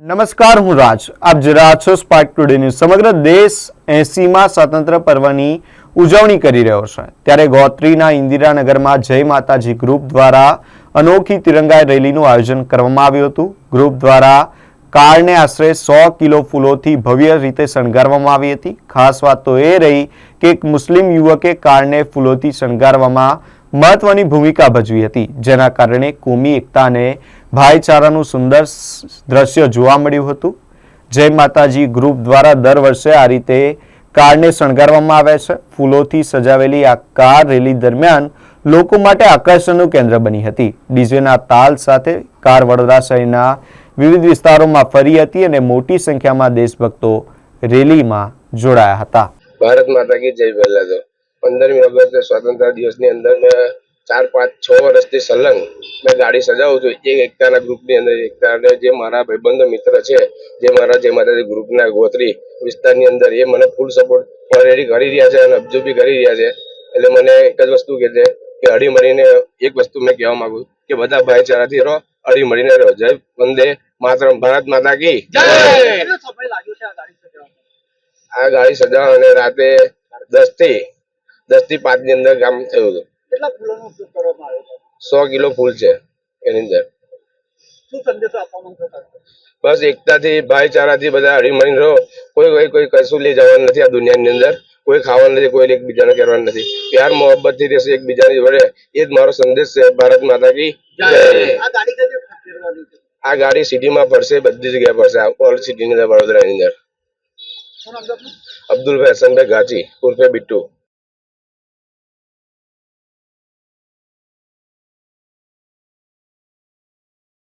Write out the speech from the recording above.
નમસ્કાર, હું રાજ. આપ જોઈ રહ્યા છો સ્પાર્ક ટુડે ન્યૂઝ. સમગ્ર દેશ 80મા સ્વાતંત્ર્ય પર્વની ઉજવણી કરી રહ્યો છે, ત્યારે ગોત્રીના ઇન્દિરાનગરમાં જય માતાજી ગ્રુપ દ્વારા અનોખી તિરંગા રેલીનું આયોજન કરવામાં આવ્યું હતું. ગ્રુપ દ્વારા કારને આશરે 100 કિલો ફૂલોથી ભવ્ય રીતે શણગારવામાં આવી હતી. ખાસ વાત તો એ રહી કે એક મુસ્લિમ યુવકે કારને ફૂલોથી શણગારવામાં મહત્વની ભૂમિકા ભજવી હતી, જેના કારણે કોમી એકતા અને ભાઈચારાનું સુંદર દ્રશ્ય જોવા મળ્યું હતું. જય માતાજી ગ્રુપ દ્વારા દર વર્ષે આ રીતે કારને શણગારવામાં આવે છે. ફૂલોથી સજાવેલી આ કાર રેલી દરમિયાન લોકો માટે આકર્ષણનું કેન્દ્ર બની હતી. ડીજેના તાલ સાથે કાર વડોદરા શહેરના વિવિધ વિસ્તારોમાં ફરી હતી અને મોટી સંખ્યામાં દેશભક્તો રેલીમાં જોડાયા હતા. ભારત માતા કી જય. પહેલા તો 15મી ઓગસ્ટ સ્વતંત્ર દિવસની અંદર મેં 4, 5, 6 વર્ષથી સલંગ મેં ગાડી સજાવું છું. એક એકતાના ગ્રુપની અંદર એકતાને જે મારા ભાઈબંધો મિત્ર છે, જે મારા જે માતાજી ગ્રુપના ગોત્રી વિસ્તારની અંદર, એ મને ફૂલ સપોર્ટ ઓલરેડી કરી રહ્યા છે અને હજુ બી કરી રહ્યા છે. એટલે મને એક જ વસ્તુ કહે છે કે હળી મળીને, એક વસ્તુ મેં કહેવા માંગુ કે બધા ભાઈચારાથી રહો, હળી મળીને રહો. જય વંદે માતરમ. ભારત માતા કી જય. આ ગાડી સજાવવા અને રાતે 10 થી 5 ની અંદર કામ થયું હતું. કેટલા ફૂલોનો ઉપયોગ કરવામાં આવ્યો છે? 100 કિલો ફૂલ છે એની અંદર. શું સંદેશો આપવા માંગો છો? બસ એકતાથી, ભાઈચારાથી બધા હળી મળીને રહો. કોઈ કશું લઈ જવાનું નથી આ દુનિયાની અંદર. કોઈ ખાવાનું નથી, કોઈ એકબીજાને કરવાનું નથી. પ્યાર મોહબ્બત થી રહેશે એકબીજાની જોડે. એ જ મારો સંદેશ છે. ભારત માતા કી જય. આ ગાડી કઈ ફેરવાની છે? આ ગાડી સિટીમાં ફરશે, બધી જગ્યાએ ફરશે, ઓલ સિટીની અંદર, વડોદરાની અંદર. શું નામ છે આપનું? અબ્દુલભાઈ હસનભાઈ ગાચી ઉર્ફે બિટ્ટુ.